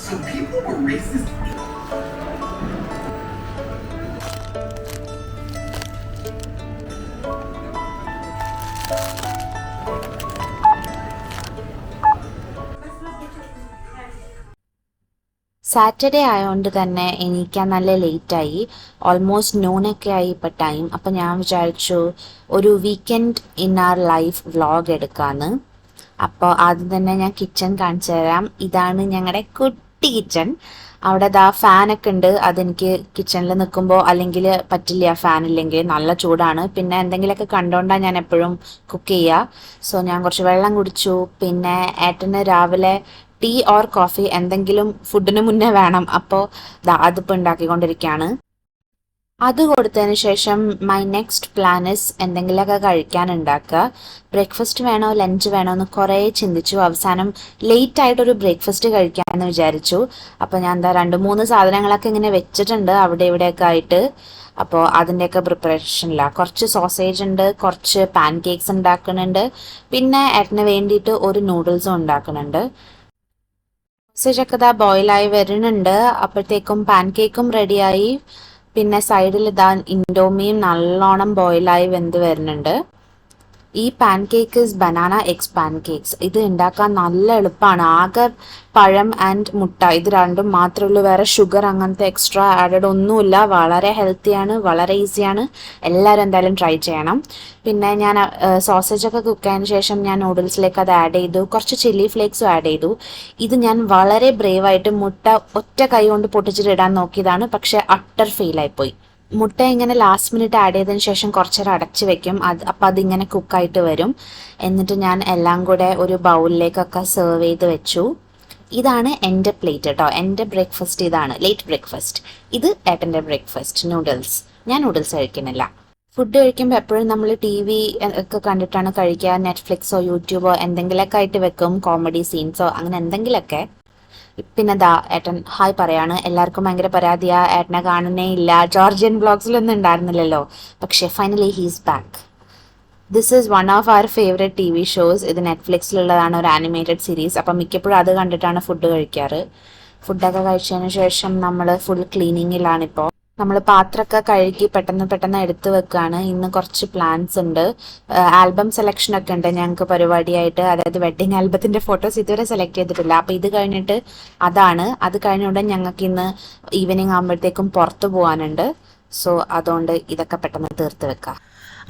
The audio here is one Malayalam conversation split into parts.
So people were racist. Saturday ആയതുകൊണ്ട് തന്നെ എണീക്കാൻ നല്ല ലേറ്റായി. ഓൾമോസ്റ്റ് നോണൊക്കെ ആയി ഇപ്പോൾ ടൈം. അപ്പം ഞാൻ വിചാരിച്ചു ഒരു weekend in our life vlog എടുക്കാമെന്ന്. അപ്പോൾ ആദ്യം തന്നെ ഞാൻ കിച്ചൺ കാണിച്ചു തരാം. ഇതാണ് ഞങ്ങളുടെ കുട്ടി കിച്ചൺ. അവിടെ ദാ ഫാനൊക്കെ ഉണ്ട്. അതെനിക്ക് കിച്ചണിൽ നിൽക്കുമ്പോൾ അല്ലെങ്കിൽ പറ്റില്ല, ഫാൻ ഇല്ലെങ്കിൽ നല്ല ചൂടാണ്. പിന്നെ എന്തെങ്കിലുമൊക്കെ കണ്ടുകൊണ്ടാണ് ഞാൻ എപ്പോഴും കുക്ക് ചെയ്യുക. സോ ഞാൻ കുറച്ച് വെള്ളം കുടിച്ചു. പിന്നെ ഏട്ടന് രാവിലെ ടീ ഓർ കോഫി എന്തെങ്കിലും ഫുഡിന് മുന്നേ വേണം. അപ്പോൾ അതിപ്പോൾ ഉണ്ടാക്കിക്കൊണ്ടിരിക്കുകയാണ്. അത് കൊടുത്തതിന് ശേഷം മൈ നെക്സ്റ്റ് പ്ലാൻ ഇസ് എന്തെങ്കിലുമൊക്കെ കഴിക്കാൻ ഉണ്ടാക്കുക. ബ്രേക്ക്ഫാസ്റ്റ് വേണോ ലഞ്ച് വേണോ എന്ന് കുറേ ചിന്തിച്ചു. അവസാനം ലേറ്റ് ആയിട്ടൊരു ബ്രേക്ക്ഫാസ്റ്റ് കഴിക്കാമെന്ന് വിചാരിച്ചു. അപ്പോൾ ഞാൻ എന്താ 2-3 സാധനങ്ങളൊക്കെ ഇങ്ങനെ വെച്ചിട്ടുണ്ട് അവിടെ ഇവിടെയൊക്കെ ആയിട്ട്. അപ്പോൾ അതിൻ്റെയൊക്കെ പ്രിപ്പറേഷനിലാണ്. കുറച്ച് സോസേജ് ഉണ്ട്, കുറച്ച് പാൻ കേക്ക്സ് ഉണ്ടാക്കുന്നുണ്ട്, പിന്നെ ഏട്ടന് വേണ്ടിയിട്ട് ഒരു നൂഡിൽസും ഉണ്ടാക്കുന്നുണ്ട്. സോസേജൊക്കെ ഇതാ ബോയിലായി വരുന്നുണ്ട്. അപ്പോഴത്തേക്കും പാൻ കേക്കും റെഡിയായി. പിന്നെ സൈഡിൽ ഇതാ ഇൻഡോമിയും നല്ലോണം ബോയിലായി വെന്ത് വരുന്നുണ്ട്. ഈ pan cake banana eggs pan cakes. ഇത് ഉണ്ടാക്കാൻ നല്ല എളുപ്പമാണ്. ആകെ പഴം ആൻഡ് മുട്ട ഇത് രണ്ടും മാത്രമേ ഉള്ളൂ. വേറെ ഷുഗർ അങ്ങനത്തെ എക്സ്ട്രാ ആഡഡ് ഒന്നുമില്ല. വളരെ ഹെൽത്തിയാണ്, വളരെ ഈസിയാണ്. എല്ലാവരും എന്തായാലും ട്രൈ ചെയ്യണം. പിന്നെ ഞാൻ സോസേജൊക്കെ കുക്ക് ആയതിനു ശേഷം ഞാൻ നൂഡിൽസിലേക്ക് അത് ആഡ് ചെയ്തു. കുറച്ച് ചില്ലി ഫ്ലേക്സും ആഡ് ചെയ്തു. ഇത് ഞാൻ വളരെ ബ്രേവായിട്ട് മുട്ട ഒറ്റ കൈ കൊണ്ട് പൊട്ടിച്ചിട്ട് ഇടാൻ നോക്കിയതാണ്, പക്ഷെ അട്ടർ ഫെയിലായിപ്പോയി. മുട്ട ഇങ്ങനെ ലാസ്റ്റ് മിനിറ്റ് ആഡ് ചെയ്തതിന് ശേഷം കുറച്ചേരം അടച്ച് വെക്കും. അപ്പോൾ അതിങ്ങനെ കുക്കായിട്ട് വരും. എന്നിട്ട് ഞാൻ എല്ലാം കൂടെ ഒരു ബൗളിലേക്കൊക്കെ സെർവ് ചെയ്ത് വെച്ചു. ഇതാണ് എൻ്റെ പ്ലേറ്റ് കേട്ടോ. എൻ്റെ ബ്രേക്ക്ഫാസ്റ്റ് ഇതാണ്, ലേറ്റ് ബ്രേക്ക്ഫാസ്റ്റ്. ഇത് ഏട്ടൻ്റെ ബ്രേക്ക്ഫാസ്റ്റ്, നൂഡിൽസ്. ഞാൻ നൂഡിൽസ് കഴിക്കുന്നില്ല. ഫുഡ് കഴിക്കുമ്പോൾ എപ്പോഴും നമ്മൾ TV ഒക്കെ കണ്ടിട്ടാണ് കഴിക്കുക. നെറ്റ്ഫ്ലിക്സോ യൂട്യൂബോ എന്തെങ്കിലുമൊക്കെ ആയിട്ട് വെക്കും, കോമഡി സീൻസോ അങ്ങനെ എന്തെങ്കിലുമൊക്കെ. പിന്നെ ദാ ഏട്ടൻ ഹായ് പറയാണ്. എല്ലാവർക്കും ഭയങ്കര പരാതിയാ, ഏട്ടനെ കാണുന്നേ ഇല്ല. ജോർജിയൻ വ്ളോഗ്സിലൊന്നും ഉണ്ടായിരുന്നില്ലല്ലോ. പക്ഷേ finally he's back. This is one of our favourite TV shows. ഇത് നെറ്റ്ഫ്ലിക്സിലുള്ളതാണ്, ഒരു ആനിമേറ്റഡ് സീരീസ്. അപ്പം മിക്കപ്പോഴും അത് കണ്ടിട്ടാണ് ഫുഡ് കഴിക്കാറ്. ഫുഡൊക്കെ കഴിച്ചതിന് ശേഷം നമ്മൾ ഫുൾ ക്ലീനിങ്ങിലാണിപ്പോൾ. നമ്മൾ പാത്രമൊക്കെ കഴുകി പെട്ടെന്ന് എടുത്ത് വെക്കുകയാണ്. ഇന്ന് കുറച്ച് പ്ലാൻസ് ഉണ്ട്. ആൽബം സെലക്ഷനൊക്കെ ഉണ്ട് ഞങ്ങൾക്ക് പരിപാടിയായിട്ട്. അതായത് വെഡ്ഡിങ് ആൽബത്തിൻ്റെ ഫോട്ടോസ് ഇതുവരെ സെലക്ട് ചെയ്തിട്ടില്ല. അപ്പോൾ ഇത് കഴിഞ്ഞിട്ട് അത് കഴിഞ്ഞുകൊണ്ട് ഞങ്ങൾക്ക് ഇന്ന് ഈവനിങ് ആകുമ്പോഴത്തേക്കും പുറത്ത് പോകാനുണ്ട്. സോ അതുകൊണ്ട് ഇതൊക്കെ പെട്ടെന്ന് തീർത്ത് വെക്കാം.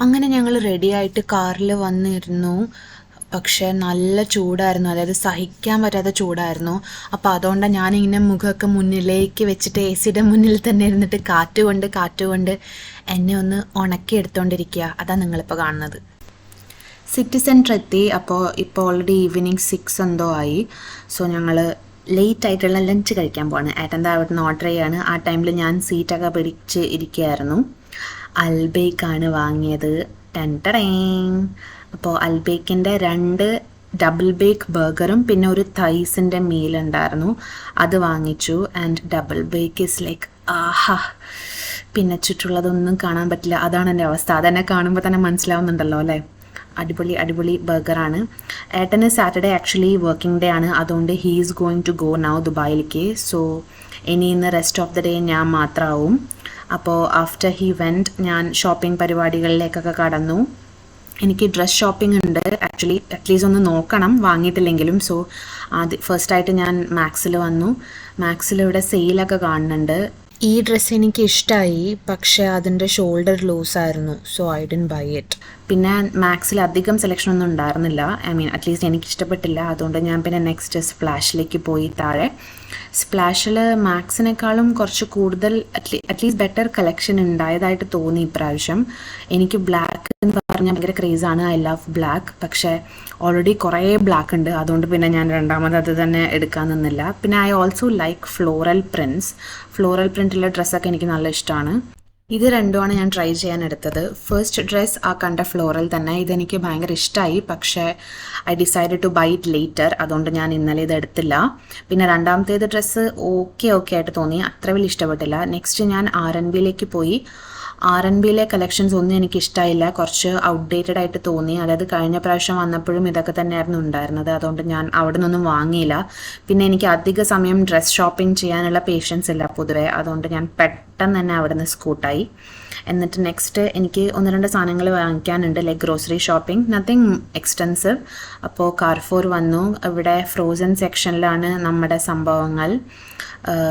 അങ്ങനെ ഞങ്ങൾ റെഡിയായിട്ട് കാറിൽ വന്നിരുന്നു. പക്ഷേ നല്ല ചൂടായിരുന്നു, അതായത് സഹിക്കാൻ പറ്റാത്ത ചൂടായിരുന്നു. അപ്പോൾ അതുകൊണ്ട് ഞാനിങ്ങനെ മുഖമൊക്കെ മുന്നിലേക്ക് വെച്ചിട്ട് AC മുന്നിൽ തന്നെ ഇരുന്നിട്ട് കാറ്റുകൊണ്ട് എന്നെ ഒന്ന് ഉണക്കി എടുത്തുകൊണ്ടിരിക്കുക. അതാണ് നിങ്ങളിപ്പോൾ കാണുന്നത്. സിറ്റി സെൻറ്റർ എത്തി. ഇപ്പോൾ ഓൾറെഡി ഈവനിങ് 6 എന്തോ ആയി. സോ ഞങ്ങൾ ലേറ്റ് ആയിട്ടുള്ള ലഞ്ച് കഴിക്കാൻ പോവാണ്. ഏട്ടൻ്റെ അവിടെ നിന്ന് ഓർഡർ ചെയ്യാണ്. ആ ടൈമിൽ ഞാൻ സീറ്റൊക്കെ പിടിച്ച് ഇരിക്കുകയായിരുന്നു. അൽബേക്കാണ് വാങ്ങിയത്. അപ്പോൾ അൽബേക്കിൻ്റെ 2 ഡബിൾ ബേക്ക് ബർഗറും പിന്നെ ഒരു തൈസിൻ്റെ മീൽ ഉണ്ടായിരുന്നു, അത് വാങ്ങിച്ചു. And double back is like ആഹാ. പിന്നെ ചുറ്റുള്ളതൊന്നും കാണാൻ പറ്റില്ല, അതാണ് എൻ്റെ അവസ്ഥ. അതെന്നെ കാണുമ്പോൾ തന്നെ മനസ്സിലാവുന്നുണ്ടല്ലോ അല്ലേ. അടിപൊളി ബർഗറാണ്. ഏട്ടന് സാറ്റർഡേ ആക്ച്വലി വർക്കിംഗ് ഡേ ആണ്. അതുകൊണ്ട് he is going to go now ദുബായിലേക്ക്. സോ ഇന്ന് റെസ്റ്റ് ഓഫ് ദ ഡേ ഞാൻ മാത്രമാവും. അപ്പോൾ ആഫ്റ്റർ ഹി വെൻറ്റ് ഞാൻ ഷോപ്പിംഗ് പരിപാടികളിലേക്കൊക്കെ കടന്നു. എനിക്ക് ഡ്രസ് ഷോപ്പിംഗ് ഉണ്ട് ആക്ച്വലി, അറ്റ്ലീസ്റ്റ് ഒന്ന് നോക്കണം വാങ്ങിയിട്ടില്ലെങ്കിലും. സോ ഫസ്റ്റായിട്ട് ഞാൻ മാക്സിൽ വന്നു. മാക്സിലിവിടെ സെയിലൊക്കെ കാണുന്നുണ്ട്. ഈ ഡ്രസ്സ് എനിക്ക് ഇഷ്ടമായി, പക്ഷേ അതിൻ്റെ ഷോൾഡർ ലൂസായിരുന്നു. So I didn't buy it. പിന്നെ മാക്സിൽ അധികം സെലക്ഷൻ ഒന്നും ഉണ്ടായിരുന്നില്ല. അറ്റ്ലീസ്റ്റ് എനിക്ക് ഇഷ്ടപ്പെട്ടില്ല. അതുകൊണ്ട് ഞാൻ പിന്നെ നെക്സ്റ്റ് സ്പ്ലാഷിലേക്ക് പോയി താഴെ. സ്പ്ലാഷിൽ മാക്സിനേക്കാളും കുറച്ച് കൂടുതൽ അറ്റ്ലീസ്റ്റ് ബെറ്റർ കളക്ഷൻ ഉണ്ടായതായിട്ട് തോന്നി ഇപ്രാവശ്യം. എനിക്ക് ബ്ലാക്ക് എന്ന് പറഞ്ഞാൽ ഭയങ്കര ക്രേസാണ്. I love black. പക്ഷേ ഓൾറെഡി കുറേ ബ്ലാക്ക് ഉണ്ട്. അതുകൊണ്ട് പിന്നെ ഞാൻ രണ്ടാമത് അത് തന്നെ എടുക്കാൻ നിന്നില്ല. പിന്നെ ഐ ഓൾസോ ലൈക്ക് ഫ്ലോറൽ പ്രിൻറ്റുള്ള ഡ്രസ്സൊക്കെ എനിക്ക് നല്ല ഇഷ്ടമാണ്. ഇത് രണ്ടുമാണ് ഞാൻ ട്രൈ ചെയ്യാൻ എടുത്തത്. ഫസ്റ്റ് ഡ്രസ്സ് ആ കണ്ട ഫ്ലോറൽ തന്നെ, ഇതെനിക്ക് ഭയങ്കര ഇഷ്ടമായി. പക്ഷേ I decide to buy it later. അതുകൊണ്ട് ഞാൻ ഇന്നലെ ഇത് എടുത്തില്ല. പിന്നെ രണ്ടാമത്തേത് ഡ്രസ്സ് ഓക്കെ ആയിട്ട് തോന്നി, അത്ര വലിയ ഇഷ്ടപ്പെട്ടില്ല. നെക്സ്റ്റ് ഞാൻ RNBയിലേക്ക് പോയി. R&Bയിലെ കളക്ഷൻസ് ഒന്നും എനിക്ക് ഇഷ്ടമായില്ല, കുറച്ച് ഔട്ട്ഡേറ്റഡ് ആയിട്ട് തോന്നി. അതായത് കഴിഞ്ഞ പ്രാവശ്യം വന്നപ്പോഴും ഇതൊക്കെ തന്നെയായിരുന്നു ഉണ്ടായിരുന്നത്, അതുകൊണ്ട് ഞാൻ അവിടെ നിന്നൊന്നും വാങ്ങിയില്ല. പിന്നെ എനിക്ക് അധിക സമയം ഡ്രസ് ഷോപ്പിംഗ് ചെയ്യാനുള്ള പേഷ്യൻസ് ഇല്ല പൊതുവെ, അതുകൊണ്ട് ഞാൻ പെട്ടെന്ന് തന്നെ അവിടെ നിന്ന് സ്കൂട്ടായി. എന്നിട്ട് നെക്സ്റ്റ് എനിക്ക് 1-2 സാധനങ്ങൾ വാങ്ങിക്കാനുണ്ട്, like grocery shopping, nothing extensive. അപ്പോൾ കാർഫോർ വന്നു. ഇവിടെ ഫ്രോസൺ സെക്ഷനിലാണ് നമ്മുടെ സംഭവങ്ങൾ.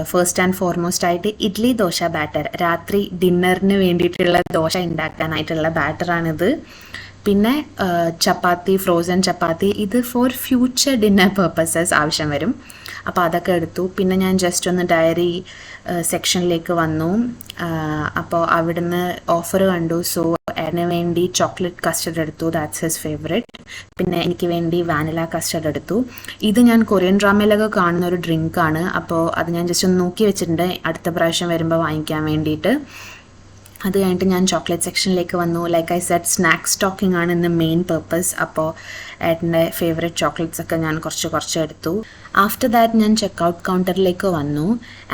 ഫസ്റ്റ് ആൻഡ് ഫോർമോസ്റ്റ് ആയിട്ട് ഇഡ്ലി ദോശ ബാറ്റർ, രാത്രി ഡിന്നറിന് വേണ്ടിയിട്ടുള്ള ദോശ ഉണ്ടാക്കാനായിട്ടുള്ള ബാറ്ററാണിത്. പിന്നെ ചപ്പാത്തി, ഫ്രോസൺ ചപ്പാത്തി, ഇത് ഫോർ ഫ്യൂച്ചർ ഡിന്നർ പർപ്പസസ് ആവശ്യം വരും, അപ്പോൾ അതൊക്കെ എടുത്തു. പിന്നെ ഞാൻ ജസ്റ്റ് ഒന്ന് ഡയറി സെക്ഷനിലേക്ക് വന്നു. അപ്പോൾ അവിടുന്ന് ഓഫർ കണ്ടു, സോ അതിന് വേണ്ടി ചോക്ലേറ്റ് കസ്റ്റർഡ് എടുത്തു, ദാറ്റ്സ് ഹിസ് ഫേവറേറ്റ്. പിന്നെ എനിക്ക് വേണ്ടി വാനില കസ്റ്റർഡ് എടുത്തു. ഇത് ഞാൻ കൊറിയൻ ഡ്രാമയിലൊക്കെ കാണുന്ന ഒരു ഡ്രിങ്കാണ്, അപ്പോൾ അത് ഞാൻ ജസ്റ്റ് ഒന്ന് നോക്കി വെച്ചിട്ടുണ്ട് അടുത്ത പ്രാവശ്യം വരുമ്പോൾ വാങ്ങിക്കാൻ വേണ്ടിയിട്ട്. അത് കഴിഞ്ഞിട്ട് ഞാൻ ചോക്ലേറ്റ് സെക്ഷനിലേക്ക് വന്നു. Like I said, snack stocking ആണ് ഇന്ന് മെയിൻ പർപ്പസ്. അപ്പോൾ ഏട്ടൻ്റെ ഫേവറേറ്റ് ചോക്ലേറ്റ്സ് ഒക്കെ ഞാൻ കുറച്ച് എടുത്തു. ആഫ്റ്റർ ദാറ്റ് ഞാൻ ചെക്കൗട്ട് കൗണ്ടറിലേക്ക് വന്നു.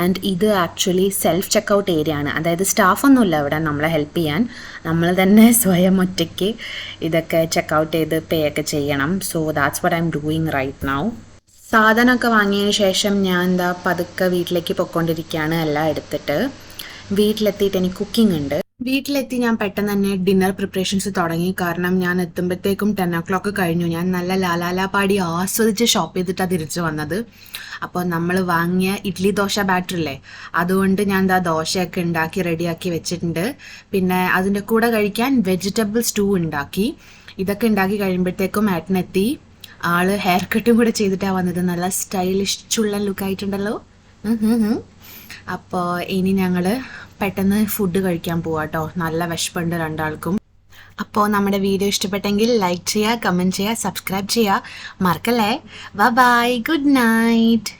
ആൻഡ് ഇത് ആക്ച്വലി സെൽഫ് ചെക്കൗട്ട് ഏരിയ ആണ്, അതായത് സ്റ്റാഫൊന്നുമില്ല ഇവിടെ നമ്മളെ ഹെൽപ്പ് ചെയ്യാൻ, നമ്മൾ തന്നെ സ്വയം ഒറ്റയ്ക്ക് ഇതൊക്കെ ചെക്കൗട്ട് ചെയ്ത് പേ ഒക്കെ ചെയ്യണം. So that's what I'm doing right now. സാധനമൊക്കെ വാങ്ങിയതിന് ശേഷം ഞാൻ എന്താ പതുക്കെ വീട്ടിലേക്ക് പൊയ്ക്കൊണ്ടിരിക്കുകയാണ്, എല്ലാം എടുത്തിട്ട്. വീട്ടിലെത്തിയിട്ട് എനിക്ക് കുക്കിംഗ് ഉണ്ട്. വീട്ടിലെത്തി ഞാൻ പെട്ടെന്ന് തന്നെ ഡിന്നർ പ്രിപ്പറേഷൻസ് തുടങ്ങി, കാരണം ഞാൻ എത്തുമ്പോഴത്തേക്കും 10 o'clock കഴിഞ്ഞു. ഞാൻ നല്ല ലാലാല പാടി ആസ്വദിച്ച് ഷോപ്പ് ചെയ്തിട്ടാണ് തിരിച്ചു വന്നത്. അപ്പോൾ നമ്മൾ വാങ്ങിയ ഇഡ്ലി ദോശ ബാറ്ററില്ലേ, അതുകൊണ്ട് ഞാൻ എന്താ ദോശയൊക്കെ ഉണ്ടാക്കി റെഡിയാക്കി വെച്ചിട്ടുണ്ട്. പിന്നെ അതിൻ്റെ കൂടെ കഴിക്കാൻ വെജിറ്റബിൾ സ്റ്റൂ ഉണ്ടാക്കി. ഇതൊക്കെ ഉണ്ടാക്കി കഴിയുമ്പോഴത്തേക്കും ഏട്ടനെത്തി. ആള് ഹെയർ കട്ടും കൂടെ ചെയ്തിട്ടാണ് വന്നത്. നല്ല സ്റ്റൈലിഷ് ചുള്ളൻ ലുക്കായിട്ടുണ്ടല്ലോ. അപ്പോൾ ഇനി ഞങ്ങൾ പെട്ടെന്ന് ഫുഡ് കഴിക്കാൻ പോവാം കേട്ടോ, നല്ല വിശപ്പുണ്ട് രണ്ടാൾക്കും. അപ്പോൾ നമ്മുടെ വീഡിയോ ഇഷ്ടപ്പെട്ടെങ്കിൽ ലൈക്ക് ചെയ്യുക, കമൻറ്റ് ചെയ്യുക, സബ്സ്ക്രൈബ് ചെയ്യുക, മറക്കല്ലേ. Bye bye, good night.